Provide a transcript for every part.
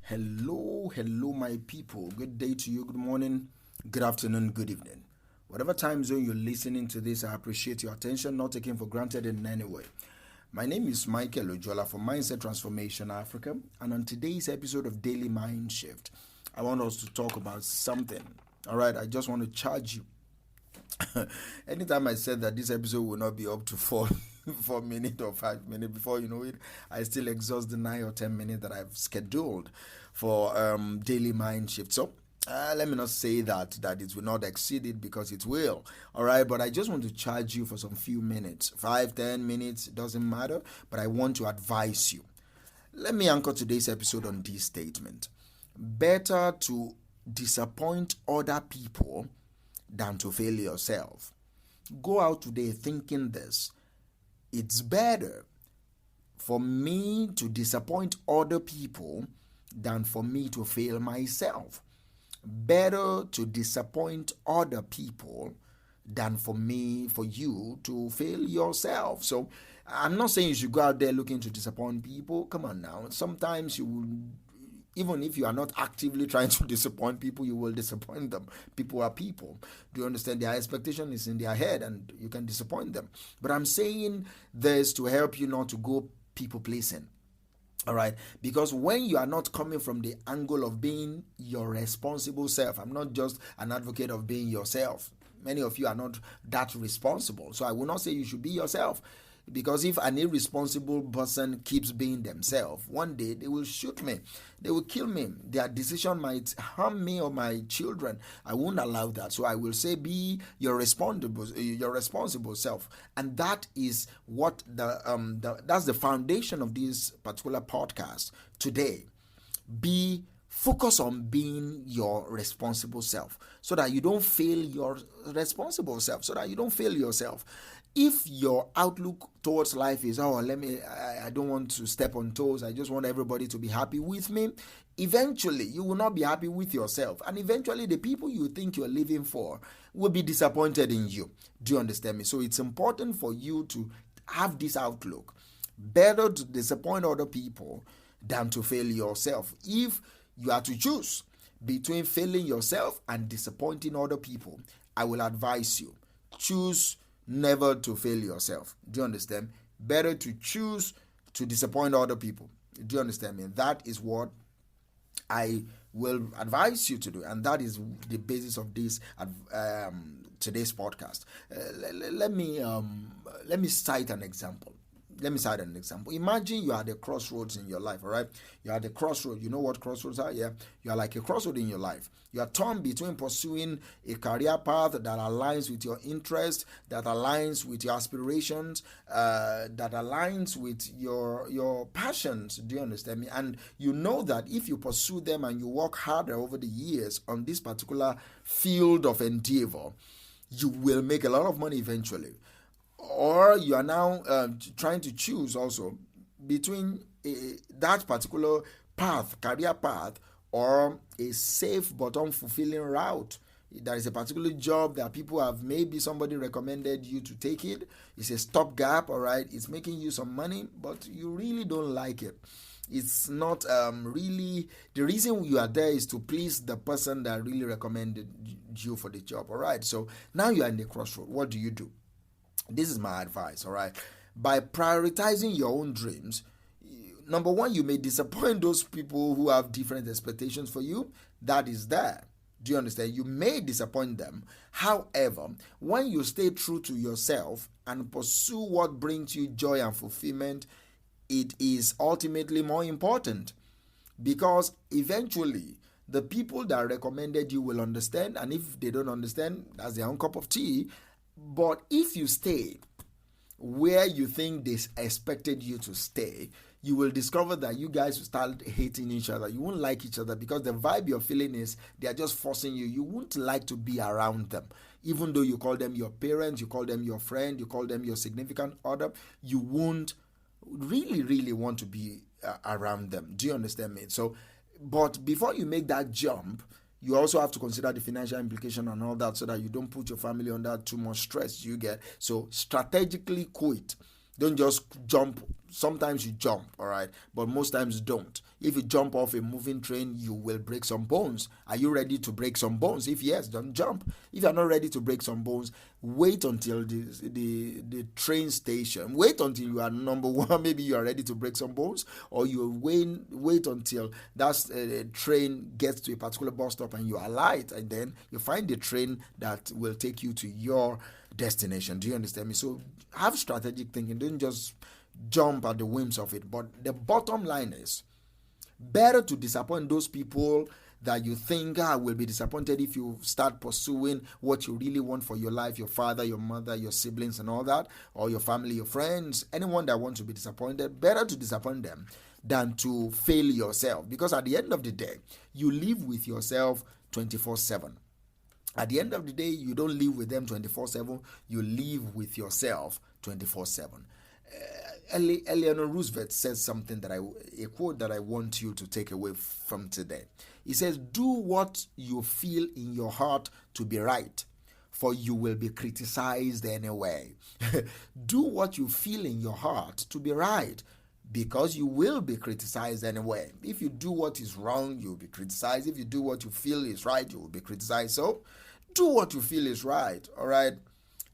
Hello, my people. Good day to you, good morning, good afternoon, good evening. Whatever time zone you're listening to this, I appreciate your attention, not taken for granted in any way. My name is Michael Ojola from Mindset Transformation Africa, and on today's episode of Daily Mind Shift, I want us to talk about something. All right, I just want to charge you. Anytime I said that this episode will not be up to 4 minutes or 5 minutes, before you know it, I still exhaust the 9 or 10 minutes that I've scheduled for Daily Mind Shift. So let me not say that it will not exceed it, because it will. All right, but I just want to charge you for some few minutes, 5-10 minutes, it doesn't matter, but I want to advise you. Let me anchor today's episode on this statement: better to disappoint other people than to fail yourself. Go out today thinking this: it's better for me to disappoint other people than for me to fail myself. Better to disappoint other people than for you to fail yourself. So I'm not saying you should go out there looking to disappoint people. Come on now. Sometimes you will, even if you are not actively trying to disappoint people, you will disappoint them. People are people. Do you understand? Their expectation is in their head and you can disappoint them. But I'm saying this to help you not to go people pleasing. All right, because when you are not coming from the angle of being your responsible self, I'm not just an advocate of being yourself. Many of you are not that responsible. So I will not say you should be yourself. Because if an irresponsible person keeps being themselves, one day they will shoot me. They will kill me. Their decision might harm me or my children. I won't allow that. So I will say, be your responsible self. And that is what that's the foundation of this particular podcast today. Focus on being your responsible self, so that you don't fail your responsible self, so that you don't fail yourself. If your outlook towards life is, I don't want to step on toes, I just want everybody to be happy with me, eventually you will not be happy with yourself. And eventually the people you think you're living for will be disappointed in you. Do you understand me? So it's important for you to have this outlook. Better to disappoint other people than to fail yourself. If you are to choose between failing yourself and disappointing other people, I will advise you, choose never to fail yourself. Do you understand? Better to choose to disappoint other people. Do you understand me? That is what I will advise you to do, and that is the basis of this today's podcast. Let me cite an example. Imagine you are at the crossroads in your life, all right? You are at the crossroads. You know what crossroads are? Yeah. You are like a crossroad in your life. You are torn between pursuing a career path that aligns with your interest, that aligns with your aspirations, that aligns with your passions. Do you understand me? And you know that if you pursue them and you work harder over the years on this particular field of endeavor, you will make a lot of money eventually. Or you are now trying to choose also between that particular path, career path, or a safe but unfulfilling route. There is a particular job that people have, maybe somebody recommended you to take it. It's a stopgap, all right? It's making you some money, but you really don't like it. It's not really, the reason you are there is to please the person that really recommended you for the job, all right? So now you are in the crossroad. What do you do? This is my advice, all right? By prioritizing your own dreams, number one, you may disappoint those people who have different expectations for you. That is there. Do you understand? You may disappoint them. However, when you stay true to yourself and pursue what brings you joy and fulfillment, it is ultimately more important, because eventually the people that recommended you will understand, and if they don't understand, that's their own cup of tea. But if you stay where you think they expected you to stay, you will discover that you guys will start hating each other. You won't like each other, because the vibe you're feeling is they are just forcing you. You won't like to be around them. Even though you call them your parents, you call them your friend, you call them your significant other, you won't really want to be around them. Do you understand me? So, but before you make that jump, you also have to consider the financial implication and all that, so that you don't put your family under too much stress. You get, so strategically quit. Don't just jump. Sometimes you jump, all right, but most times don't. If you jump off a moving train, you will break some bones. Are you ready to break some bones? If yes, don't jump. If you're not ready to break some bones, wait until the train station. Wait until you are number one. Maybe you are ready to break some bones, or you wait until that train gets to a particular bus stop and you alight, and then you find the train that will take you to your destination. Do you understand me? So have strategic thinking. Don't just jump at the whims of it. But the bottom line is, better to disappoint those people that you think will be disappointed if you start pursuing what you really want for your life, your father, your mother, your siblings and all that, or your family, your friends, anyone that wants to be disappointed. Better to disappoint them than to fail yourself, because at the end of the day, you live with yourself 24/7. At the end of the day, you don't live with them 24/7, you live with yourself 24/7. Eleanor Roosevelt says something a quote that I want you to take away from today. He says, "Do what you feel in your heart to be right, for you will be criticized anyway." Do what you feel in your heart to be right, because you will be criticized anyway. If you do what is wrong, you'll be criticized. If you do what you feel is right, you will be criticized. So, do what you feel is right, all right?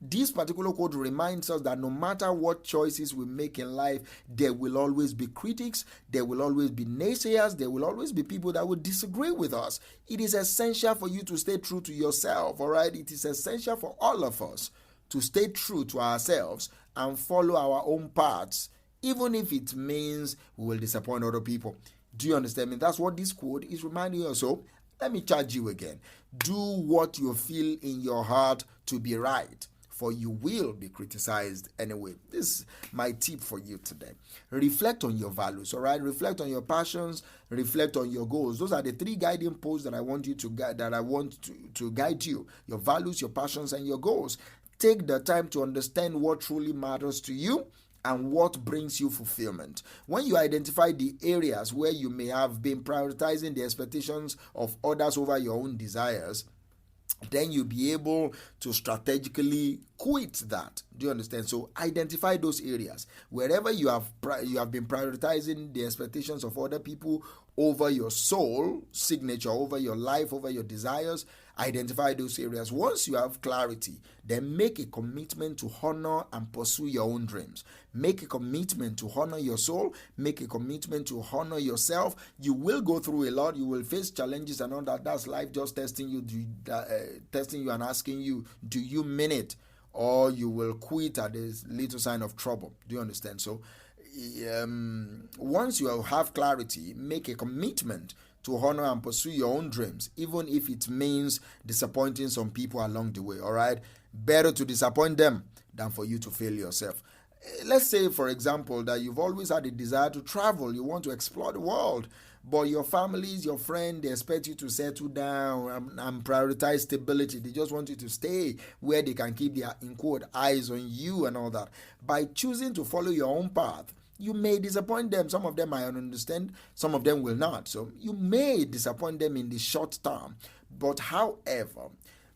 This particular quote reminds us that no matter what choices we make in life, there will always be critics, there will always be naysayers, there will always be people that will disagree with us. It is essential for you to stay true to yourself, all right? It is essential for all of us to stay true to ourselves and follow our own paths, even if it means we will disappoint other people. Do you understand me? That's what this quote is reminding you of. So, let me charge you again. Do what you feel in your heart to be right, for you will be criticized anyway. This is my tip for you today. Reflect on your values, all right? Reflect on your passions, reflect on your goals. Those are the three guiding posts that I want you to guide, to guide you. Your values, your passions, and your goals. Take the time to understand what truly matters to you and what brings you fulfillment. When you identify the areas where you may have been prioritizing the expectations of others over your own desires, then you'll be able to strategically quit that. Do you understand? So identify those areas wherever you have been prioritizing the expectations of other people over your soul signature, over your life, over your desires. Identify those areas. Once you have clarity, then make a commitment to honor and pursue your own dreams. Make a commitment to honor your soul. Make a commitment to honor yourself. You will go through a lot. You will face challenges and all that. That's life just testing you, and asking you, do you mean it? Or you will quit at this little sign of trouble. Do you understand? So once you have clarity, make a commitment to honor and pursue your own dreams, even if it means disappointing some people along the way, all right? Better to disappoint them than for you to fail yourself. Let's say, for example, that you've always had a desire to travel. You want to explore the world, but your families, your friends, they expect you to settle down and prioritize stability. They just want you to stay where they can keep their, in quote, eyes on you and all that. By choosing to follow your own path, you may disappoint them. Some of them might understand, some of them will not. So you may disappoint them in the short term. But however,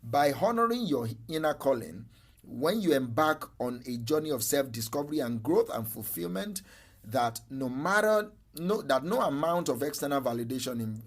by honoring your inner calling, when you embark on a journey of self-discovery and growth and fulfillment, that no amount of external validation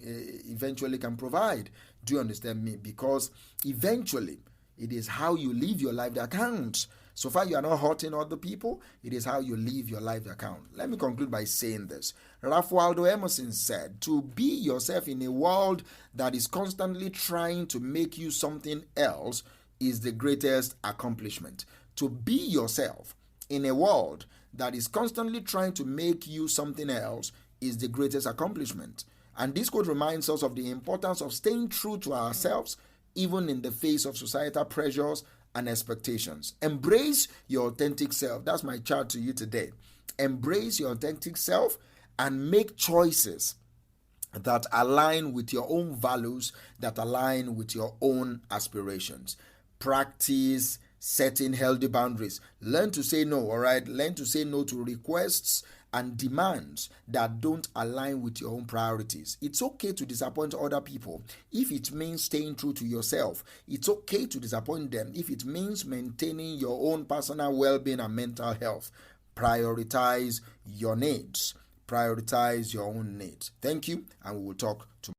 eventually can provide. Do you understand me? Because eventually, it is how you live your life that counts. So far you are not hurting other people, it is how you live your life that counts. Let me conclude by saying this. Ralph Waldo Emerson said, "To be yourself in a world that is constantly trying to make you something else is the greatest accomplishment." To be yourself in a world that is constantly trying to make you something else is the greatest accomplishment. And this quote reminds us of the importance of staying true to ourselves, even in the face of societal pressures and expectations. Embrace your authentic self. That's my charge to you today. Embrace your authentic self and make choices that align with your own values, that align with your own aspirations. Practice setting healthy boundaries. Learn to say no, all right? Learn to say no to requests and demands that don't align with your own priorities. It's okay to disappoint other people if it means staying true to yourself. It's okay to disappoint them if it means maintaining your own personal well-being and mental health. Prioritize your needs. Prioritize your own needs. Thank you, and we will talk tomorrow.